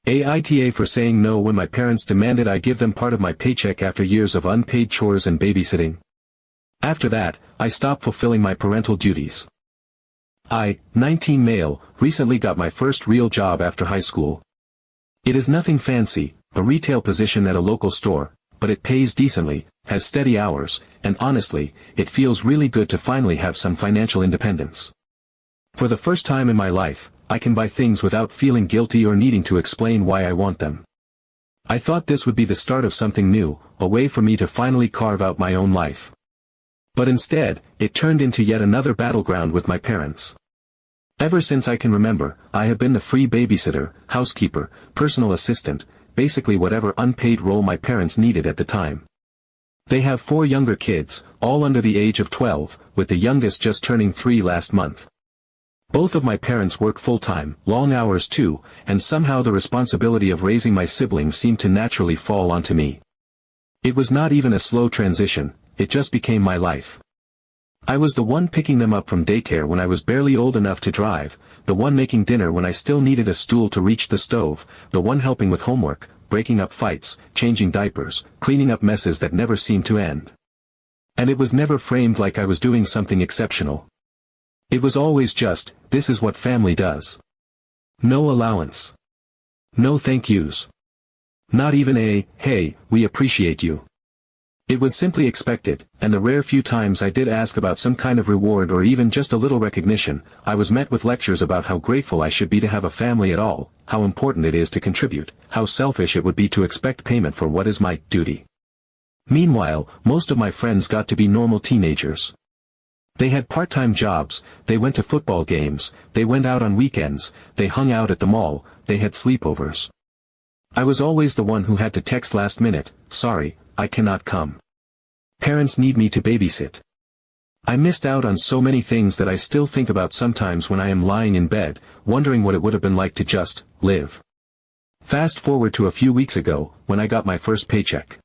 AITA for saying no when my parents demanded I give them part of my paycheck after years of unpaid chores and babysitting. After that, I stopped fulfilling my parental duties. I, 19 male, recently got my first real job after high school. It is nothing fancy, a retail position at a local store, but it pays decently, has steady hours, and honestly, it feels really good to finally have some financial independence. For the first time in my life, I can buy things without feeling guilty or needing to explain why I want them. I thought this would be the start of something new, a way for me to finally carve out my own life. But instead, it turned into yet another battleground with my parents. Ever since I can remember, I have been the free babysitter, housekeeper, personal assistant, basically whatever unpaid role my parents needed at the time. They have 4 younger kids, all under the age of 12, with the youngest just turning 3 last month. Both of my parents work full-time, long hours too, and somehow the responsibility of raising my siblings seemed to naturally fall onto me. It was not even a slow transition, it just became my life. I was the one picking them up from daycare when I was barely old enough to drive, the one making dinner when I still needed a stool to reach the stove, the one helping with homework, breaking up fights, changing diapers, cleaning up messes that never seemed to end. And it was never framed like I was doing something exceptional. It was always just, this is what family does. No allowance. No thank yous. Not even a, hey, we appreciate you. It was simply expected, and the rare few times I did ask about some kind of reward or even just a little recognition, I was met with lectures about how grateful I should be to have a family at all, how important it is to contribute, how selfish it would be to expect payment for what is my duty. Meanwhile, most of my friends got to be normal teenagers. They had part-time jobs, they went to football games, they went out on weekends, they hung out at the mall, they had sleepovers. I was always the one who had to text last minute, sorry, I cannot come. Parents need me to babysit. I missed out on so many things that I still think about sometimes when I am lying in bed, wondering what it would have been like to just live. Fast forward to a few weeks ago, when I got my first paycheck.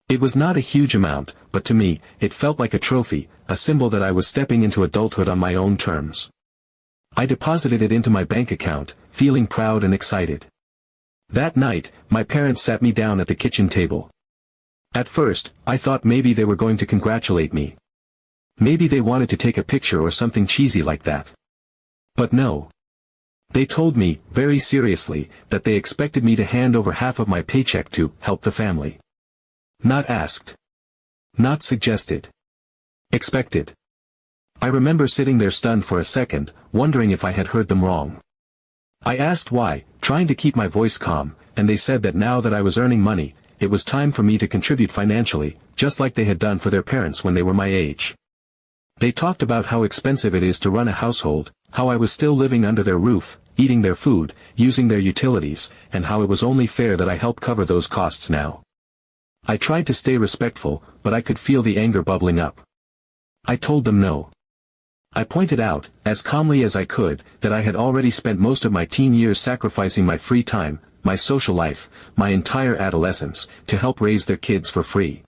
It was not a huge amount, but to me, it felt like a trophy, a symbol that I was stepping into adulthood on my own terms. I deposited it into my bank account, feeling proud and excited. That night, my parents sat me down at the kitchen table. At first, I thought maybe they were going to congratulate me. Maybe they wanted to take a picture or something cheesy like that. But no. They told me, very seriously, that they expected me to hand over half of my paycheck to help the family. Not asked. Not suggested. Expected. I remember sitting there stunned for a second, wondering if I had heard them wrong. I asked why, trying to keep my voice calm, and they said that now that I was earning money, it was time for me to contribute financially, just like they had done for their parents when they were my age. They talked about how expensive it is to run a household, how I was still living under their roof, eating their food, using their utilities, and how it was only fair that I help cover those costs now. I tried to stay respectful, but I could feel the anger bubbling up. I told them no. I pointed out, as calmly as I could, that I had already spent most of my teen years sacrificing my free time, my social life, my entire adolescence, to help raise their kids for free.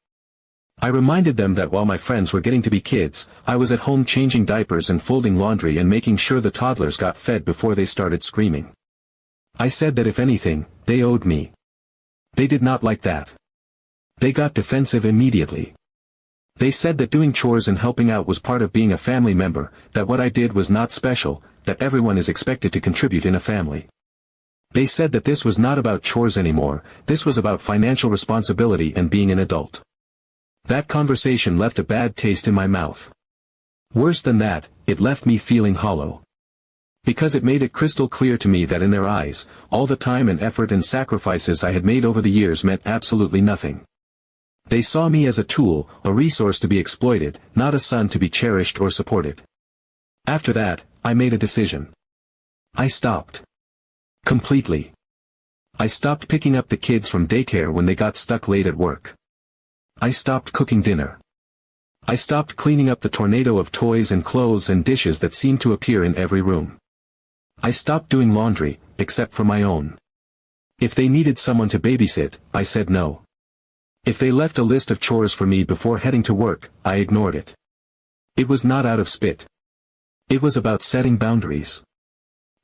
I reminded them that while my friends were getting to be kids, I was at home changing diapers and folding laundry and making sure the toddlers got fed before they started screaming. I said that if anything, they owed me. They did not like that. They got defensive immediately. They said that doing chores and helping out was part of being a family member, that what I did was not special, that everyone is expected to contribute in a family. They said that this was not about chores anymore, this was about financial responsibility and being an adult. That conversation left a bad taste in my mouth. Worse than that, it left me feeling hollow. Because it made it crystal clear to me that in their eyes, all the time and effort and sacrifices I had made over the years meant absolutely nothing. They saw me as a tool, a resource to be exploited, not a son to be cherished or supported. After that, I made a decision. I stopped. Completely. I stopped picking up the kids from daycare when they got stuck late at work. I stopped cooking dinner. I stopped cleaning up the tornado of toys and clothes and dishes that seemed to appear in every room. I stopped doing laundry, except for my own. If they needed someone to babysit, I said no. If they left a list of chores for me before heading to work, I ignored it. It was not out of spite. It was about setting boundaries.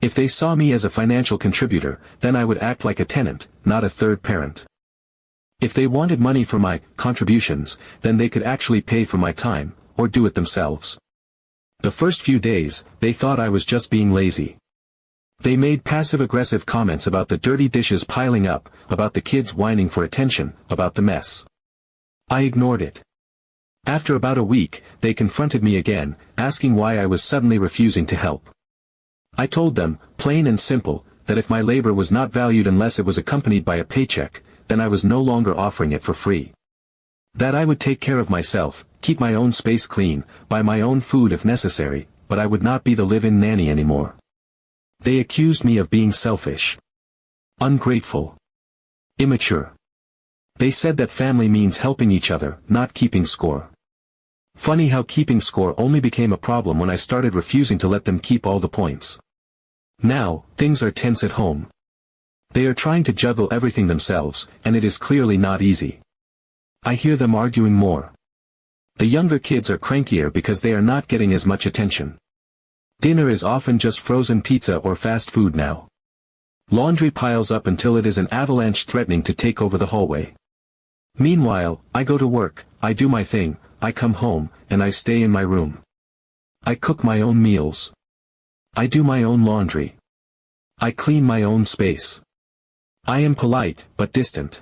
If they saw me as a financial contributor, then I would act like a tenant, not a third parent. If they wanted money for my contributions, then they could actually pay for my time, or do it themselves. The first few days, they thought I was just being lazy. They made passive-aggressive comments about the dirty dishes piling up, about the kids whining for attention, about the mess. I ignored it. After about a week, they confronted me again, asking why I was suddenly refusing to help. I told them, plain and simple, that if my labor was not valued unless it was accompanied by a paycheck, then I was no longer offering it for free. That I would take care of myself, keep my own space clean, buy my own food if necessary, but I would not be the live-in nanny anymore. They accused me of being selfish, ungrateful, immature. They said that family means helping each other, not keeping score. Funny how keeping score only became a problem when I started refusing to let them keep all the points. Now, things are tense at home. They are trying to juggle everything themselves, and it is clearly not easy. I hear them arguing more. The younger kids are crankier because they are not getting as much attention. Dinner is often just frozen pizza or fast food now. Laundry piles up until it is an avalanche threatening to take over the hallway. Meanwhile, I go to work, I do my thing, I come home, and I stay in my room. I cook my own meals. I do my own laundry. I clean my own space. I am polite, but distant.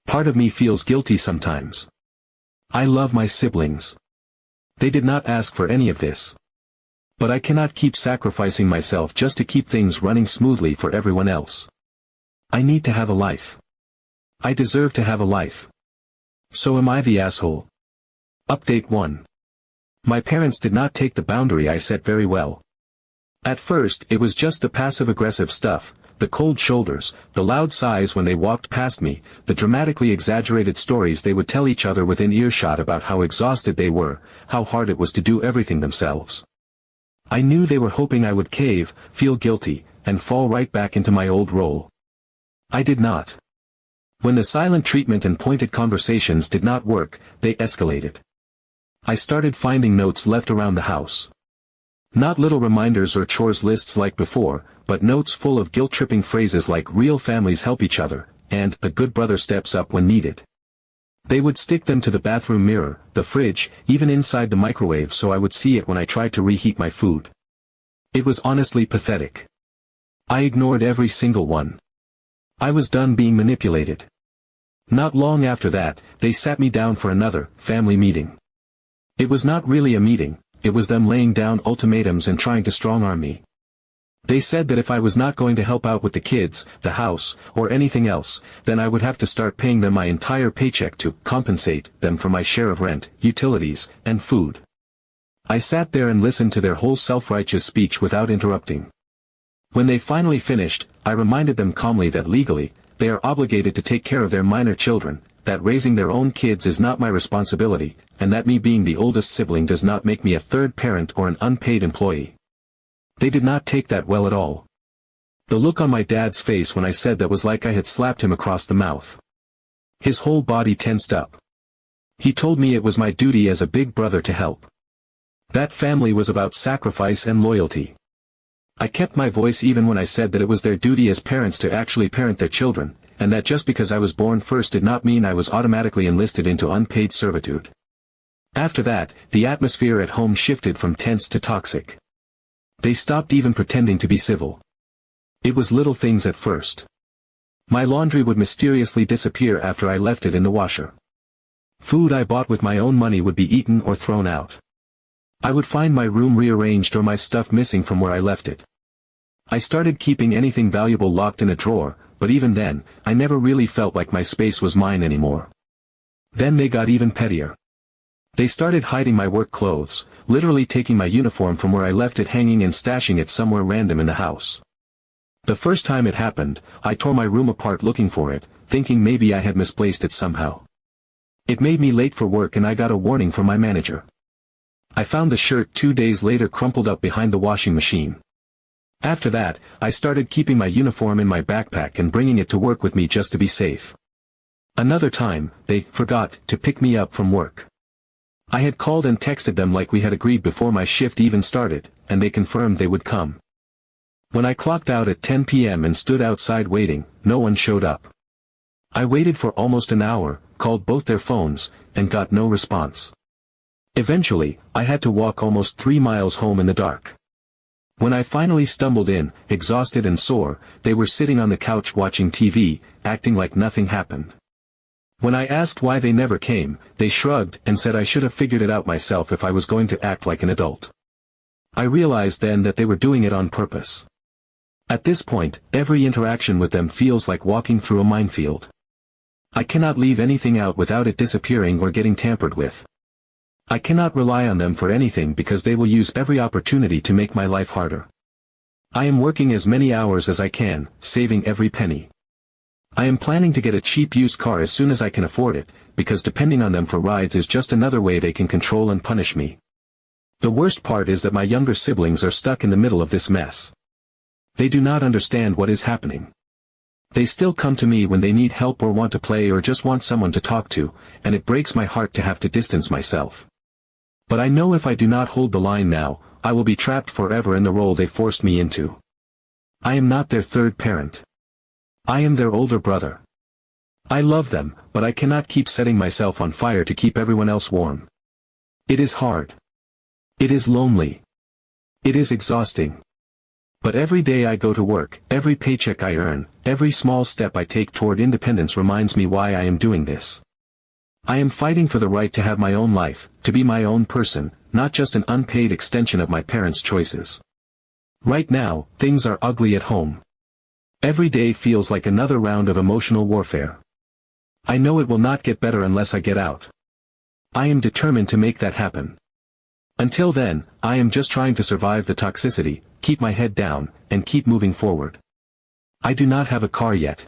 Part of me feels guilty sometimes. I love my siblings. They did not ask for any of this. But I cannot keep sacrificing myself just to keep things running smoothly for everyone else. I need to have a life. I deserve to have a life. So am I the asshole? Update 1. My parents did not take the boundary I set very well. At first, it was just the passive-aggressive stuff, the cold shoulders, the loud sighs when they walked past me, the dramatically exaggerated stories they would tell each other within earshot about how exhausted they were, how hard it was to do everything themselves. I knew they were hoping I would cave, feel guilty, and fall right back into my old role. I did not. When the silent treatment and pointed conversations did not work, they escalated. I started finding notes left around the house. Not little reminders or chores lists like before, but notes full of guilt-tripping phrases like real families help each other, and a good brother steps up when needed. They would stick them to the bathroom mirror, the fridge, even inside the microwave so I would see it when I tried to reheat my food. It was honestly pathetic. I ignored every single one. I was done being manipulated. Not long after that, they sat me down for another family meeting. It was not really a meeting, it was them laying down ultimatums and trying to strong-arm me. They said that if I was not going to help out with the kids, the house, or anything else, then I would have to start paying them my entire paycheck to compensate them for my share of rent, utilities, and food. I sat there and listened to their whole self-righteous speech without interrupting. When they finally finished, I reminded them calmly that legally, they are obligated to take care of their minor children, that raising their own kids is not my responsibility, and that me being the oldest sibling does not make me a third parent or an unpaid employee. They did not take that well at all. The look on my dad's face when I said that was like I had slapped him across the mouth. His whole body tensed up. He told me it was my duty as a big brother to help. That family was about sacrifice and loyalty. I kept my voice even when I said that it was their duty as parents to actually parent their children, and that just because I was born first did not mean I was automatically enlisted into unpaid servitude. After that, the atmosphere at home shifted from tense to toxic. They stopped even pretending to be civil. It was little things at first. My laundry would mysteriously disappear after I left it in the washer. Food I bought with my own money would be eaten or thrown out. I would find my room rearranged or my stuff missing from where I left it. I started keeping anything valuable locked in a drawer, but even then, I never really felt like my space was mine anymore. Then they got even pettier. They started hiding my work clothes, literally taking my uniform from where I left it hanging and stashing it somewhere random in the house. The first time it happened, I tore my room apart looking for it, thinking maybe I had misplaced it somehow. It made me late for work and I got a warning from my manager. I found the shirt 2 days later crumpled up behind the washing machine. After that, I started keeping my uniform in my backpack and bringing it to work with me just to be safe. Another time, they forgot to pick me up from work. I had called and texted them like we had agreed before my shift even started, and they confirmed they would come. When I clocked out at 10 p.m. and stood outside waiting, no one showed up. I waited for almost an hour, called both their phones, and got no response. Eventually, I had to walk almost 3 miles home in the dark. When I finally stumbled in, exhausted and sore, they were sitting on the couch watching TV, acting like nothing happened. When I asked why they never came, they shrugged and said I should have figured it out myself if I was going to act like an adult. I realized then that they were doing it on purpose. At this point, every interaction with them feels like walking through a minefield. I cannot leave anything out without it disappearing or getting tampered with. I cannot rely on them for anything because they will use every opportunity to make my life harder. I am working as many hours as I can, saving every penny. I am planning to get a cheap used car as soon as I can afford it, because depending on them for rides is just another way they can control and punish me. The worst part is that my younger siblings are stuck in the middle of this mess. They do not understand what is happening. They still come to me when they need help or want to play or just want someone to talk to, and it breaks my heart to have to distance myself. But I know if I do not hold the line now, I will be trapped forever in the role they forced me into. I am not their third parent. I am their older brother. I love them, but I cannot keep setting myself on fire to keep everyone else warm. It is hard. It is lonely. It is exhausting. But every day I go to work, every paycheck I earn, every small step I take toward independence reminds me why I am doing this. I am fighting for the right to have my own life, to be my own person, not just an unpaid extension of my parents' choices. Right now, things are ugly at home. Every day feels like another round of emotional warfare. I know it will not get better unless I get out. I am determined to make that happen. Until then, I am just trying to survive the toxicity, keep my head down, and keep moving forward. I do not have a car yet.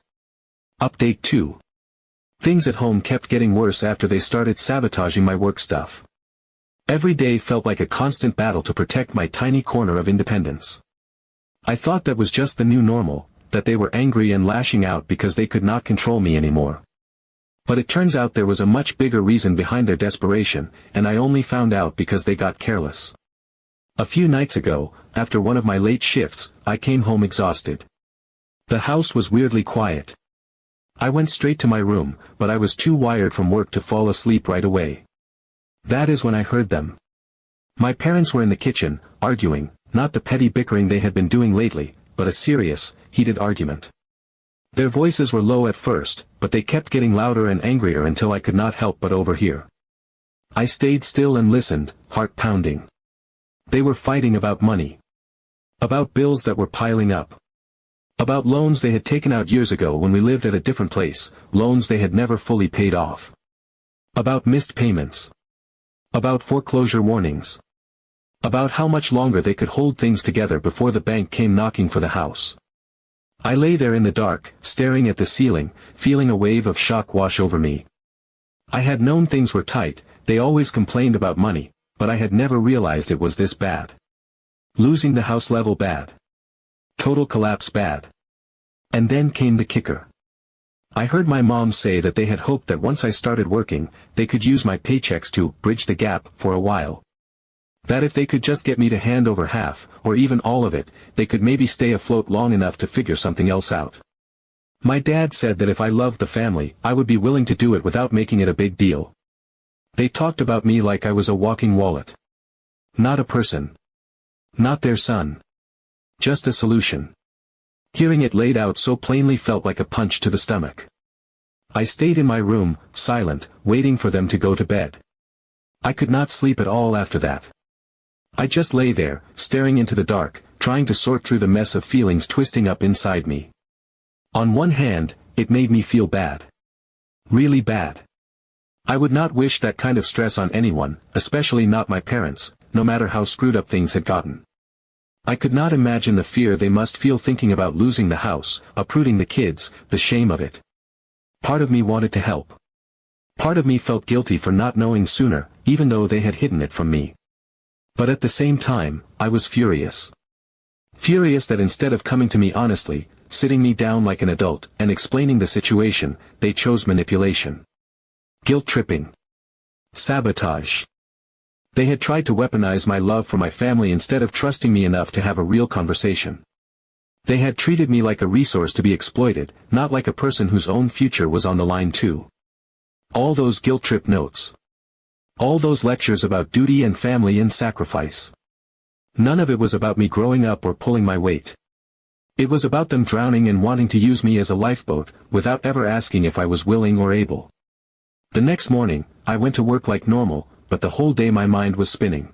Update 2. Things at home kept getting worse after they started sabotaging my work stuff. Every day felt like a constant battle to protect my tiny corner of independence. I thought that was just the new normal, that they were angry and lashing out because they could not control me anymore. But it turns out there was a much bigger reason behind their desperation, and I only found out because they got careless. A few nights ago, after one of my late shifts, I came home exhausted. The house was weirdly quiet. I went straight to my room, but I was too wired from work to fall asleep right away. That is when I heard them. My parents were in the kitchen, arguing, not the petty bickering they had been doing lately, but a serious, heated argument. Their voices were low at first, but they kept getting louder and angrier until I could not help but overhear. I stayed still and listened, heart pounding. They were fighting about money. About bills that were piling up. About loans they had taken out years ago when we lived at a different place, loans they had never fully paid off. About missed payments. About foreclosure warnings. About how much longer they could hold things together before the bank came knocking for the house. I lay there in the dark, staring at the ceiling, feeling a wave of shock wash over me. I had known things were tight, they always complained about money, but I had never realized it was this bad. Losing the house level bad. Total collapse bad. And then came the kicker. I heard my mom say that they had hoped that once I started working, they could use my paychecks to bridge the gap for a while. That if they could just get me to hand over half, or even all of it, they could maybe stay afloat long enough to figure something else out. My dad said that if I loved the family, I would be willing to do it without making it a big deal. They talked about me like I was a walking wallet. Not a person. Not their son. Just a solution. Hearing it laid out so plainly felt like a punch to the stomach. I stayed in my room, silent, waiting for them to go to bed. I could not sleep at all after that. I just lay there, staring into the dark, trying to sort through the mess of feelings twisting up inside me. On one hand, it made me feel bad. Really bad. I would not wish that kind of stress on anyone, especially not my parents, no matter how screwed up things had gotten. I could not imagine the fear they must feel thinking about losing the house, uprooting the kids, the shame of it. Part of me wanted to help. Part of me felt guilty for not knowing sooner, even though they had hidden it from me. But at the same time, I was furious. Furious that instead of coming to me honestly, sitting me down like an adult, and explaining the situation, they chose manipulation. Guilt-tripping. Sabotage. They had tried to weaponize my love for my family instead of trusting me enough to have a real conversation. They had treated me like a resource to be exploited, not like a person whose own future was on the line too. All those guilt trip notes. All those lectures about duty and family and sacrifice. None of it was about me growing up or pulling my weight. It was about them drowning and wanting to use me as a lifeboat, without ever asking if I was willing or able. The next morning, I went to work like normal, but the whole day my mind was spinning.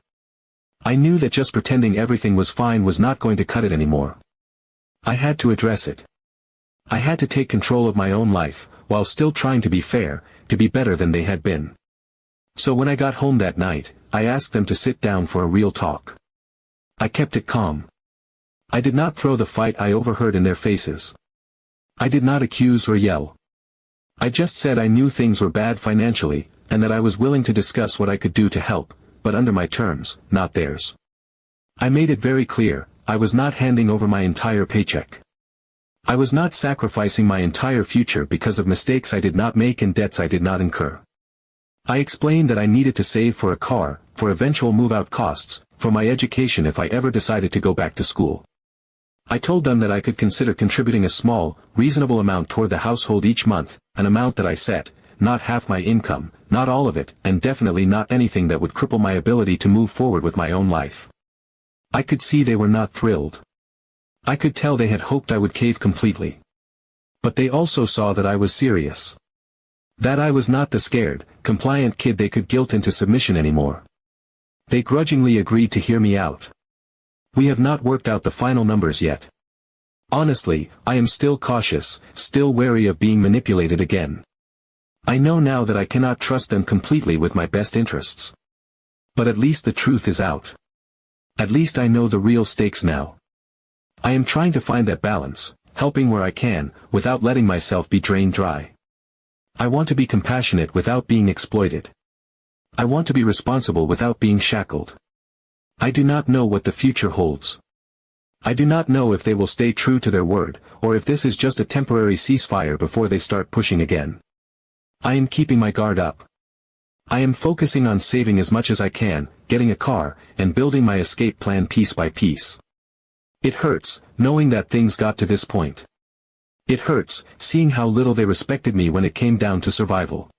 I knew that just pretending everything was fine was not going to cut it anymore. I had to address it. I had to take control of my own life, while still trying to be fair, to be better than they had been. So when I got home that night, I asked them to sit down for a real talk. I kept it calm. I did not throw the fight I overheard in their faces. I did not accuse or yell. I just said I knew things were bad financially, and that I was willing to discuss what I could do to help, but under my terms, not theirs. I made it very clear, I was not handing over my entire paycheck. I was not sacrificing my entire future because of mistakes I did not make and debts I did not incur. I explained that I needed to save for a car, for eventual move-out costs, for my education if I ever decided to go back to school. I told them that I could consider contributing a small, reasonable amount toward the household each month, an amount that I set, not half my income, not all of it, and definitely not anything that would cripple my ability to move forward with my own life. I could see they were not thrilled. I could tell they had hoped I would cave completely. But they also saw that I was serious. That I was not the scared, compliant kid they could guilt into submission anymore. They grudgingly agreed to hear me out. We have not worked out the final numbers yet. Honestly, I am still cautious, still wary of being manipulated again. I know now that I cannot trust them completely with my best interests. But at least the truth is out. At least I know the real stakes now. I am trying to find that balance, helping where I can, without letting myself be drained dry. I want to be compassionate without being exploited. I want to be responsible without being shackled. I do not know what the future holds. I do not know if they will stay true to their word, or if this is just a temporary ceasefire before they start pushing again. I am keeping my guard up. I am focusing on saving as much as I can, getting a car, and building my escape plan piece by piece. It hurts, knowing that things got to this point. It hurts, seeing how little they respected me when it came down to survival.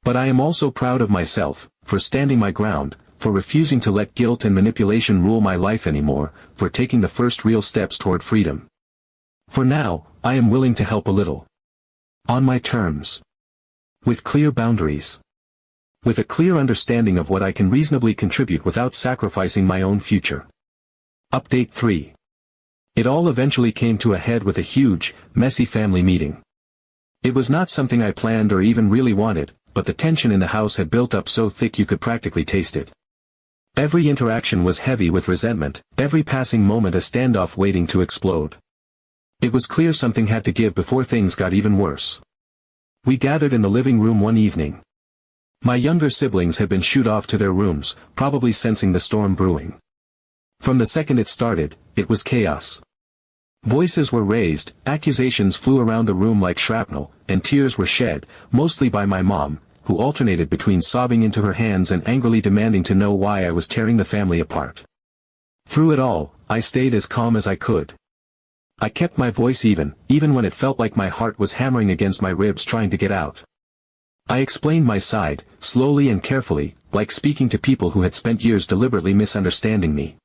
But I am also proud of myself, for standing my ground, for refusing to let guilt and manipulation rule my life anymore, for taking the first real steps toward freedom. For now, I am willing to help a little. On my terms. With clear boundaries. With a clear understanding of what I can reasonably contribute without sacrificing my own future. Update 3. It all eventually came to a head with a huge, messy family meeting. It was not something I planned or even really wanted, but the tension in the house had built up so thick you could practically taste it. Every interaction was heavy with resentment, every passing moment a standoff waiting to explode. It was clear something had to give before things got even worse. We gathered in the living room one evening. My younger siblings had been shooed off to their rooms, probably sensing the storm brewing. From the second it started, it was chaos. Voices were raised, accusations flew around the room like shrapnel, and tears were shed, mostly by my mom, who alternated between sobbing into her hands and angrily demanding to know why I was tearing the family apart. Through it all, I stayed as calm as I could. I kept my voice even when it felt like my heart was hammering against my ribs trying to get out. I explained my side, slowly and carefully, like speaking to people who had spent years deliberately misunderstanding me.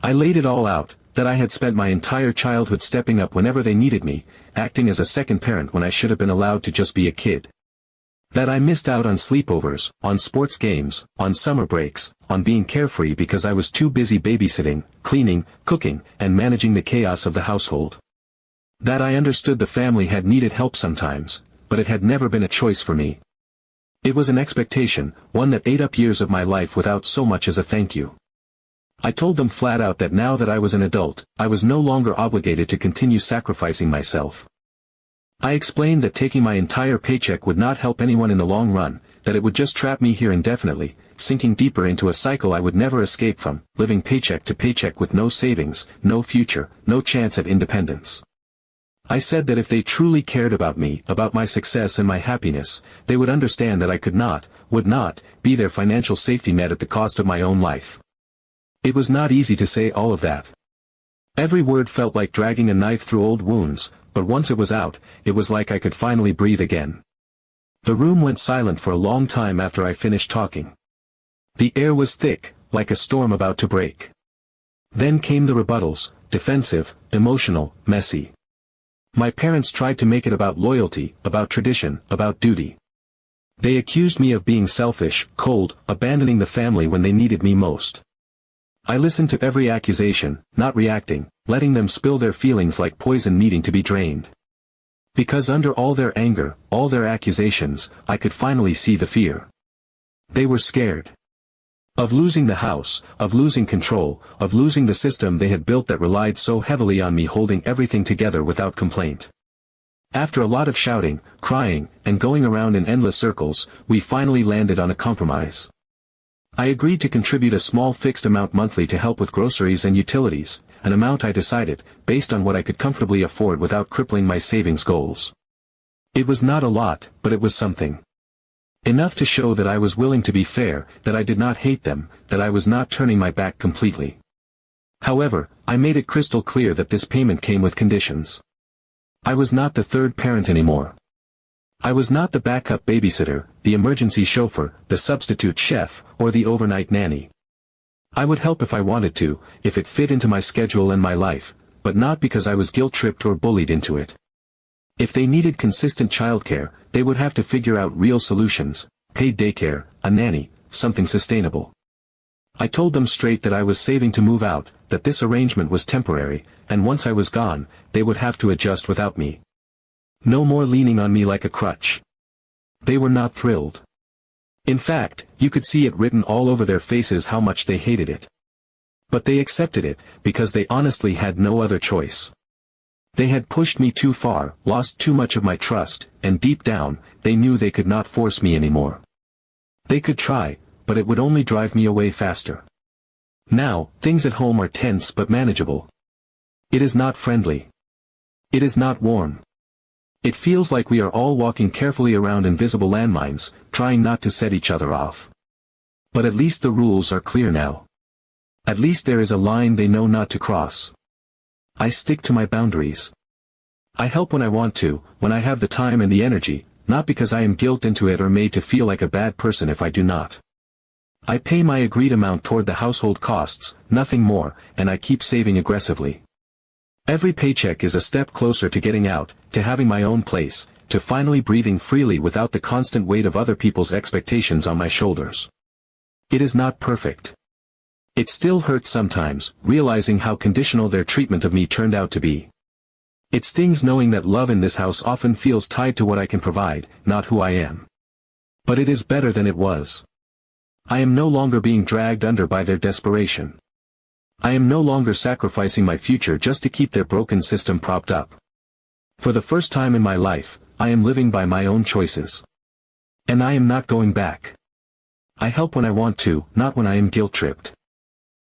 I laid it all out, that I had spent my entire childhood stepping up whenever they needed me, acting as a second parent when I should have been allowed to just be a kid. That I missed out on sleepovers, on sports games, on summer breaks, on being carefree because I was too busy babysitting, cleaning, cooking, and managing the chaos of the household. That I understood the family had needed help sometimes, but it had never been a choice for me. It was an expectation, one that ate up years of my life without so much as a thank you. I told them flat out that now that I was an adult, I was no longer obligated to continue sacrificing myself. I explained that taking my entire paycheck would not help anyone in the long run, that it would just trap me here indefinitely, sinking deeper into a cycle I would never escape from, living paycheck to paycheck with no savings, no future, no chance at independence. I said that if they truly cared about me, about my success and my happiness, they would understand that I would not, be their financial safety net at the cost of my own life. It was not easy to say all of that. Every word felt like dragging a knife through old wounds, but once it was out, it was like I could finally breathe again. The room went silent for a long time after I finished talking. The air was thick, like a storm about to break. Then came the rebuttals, defensive, emotional, messy. My parents tried to make it about loyalty, about tradition, about duty. They accused me of being selfish, cold, abandoning the family when they needed me most. I listened to every accusation, not reacting, letting them spill their feelings like poison needing to be drained. Because under all their anger, all their accusations, I could finally see the fear. They were scared. Of losing the house, of losing control, of losing the system they had built that relied so heavily on me holding everything together without complaint. After a lot of shouting, crying, and going around in endless circles, we finally landed on a compromise. I agreed to contribute a small fixed amount monthly to help with groceries and utilities, an amount I decided, based on what I could comfortably afford without crippling my savings goals. It was not a lot, but it was something. Enough to show that I was willing to be fair, that I did not hate them, that I was not turning my back completely. However, I made it crystal clear that this payment came with conditions. I was not the third parent anymore. I was not the backup babysitter, the emergency chauffeur, the substitute chef, or the overnight nanny. I would help if I wanted to, if it fit into my schedule and my life, but not because I was guilt-tripped or bullied into it. If they needed consistent childcare, they would have to figure out real solutions, paid daycare, a nanny, something sustainable. I told them straight that I was saving to move out, that this arrangement was temporary, and once I was gone, they would have to adjust without me. No more leaning on me like a crutch. They were not thrilled. In fact, you could see it written all over their faces how much they hated it. But they accepted it, because they honestly had no other choice. They had pushed me too far, lost too much of my trust, and deep down, they knew they could not force me anymore. They could try, but it would only drive me away faster. Now, things at home are tense but manageable. It is not friendly. It is not warm. It feels like we are all walking carefully around invisible landmines, trying not to set each other off. But at least the rules are clear now. At least there is a line they know not to cross. I stick to my boundaries. I help when I want to, when I have the time and the energy, not because I am guilt into it or made to feel like a bad person if I do not. I pay my agreed amount toward the household costs, nothing more, and I keep saving aggressively. Every paycheck is a step closer to getting out, to having my own place, to finally breathing freely without the constant weight of other people's expectations on my shoulders. It is not perfect. It still hurts sometimes, realizing how conditional their treatment of me turned out to be. It stings knowing that love in this house often feels tied to what I can provide, not who I am. But it is better than it was. I am no longer being dragged under by their desperation. I am no longer sacrificing my future just to keep their broken system propped up. For the first time in my life, I am living by my own choices. And I am not going back. I help when I want to, not when I am guilt-tripped.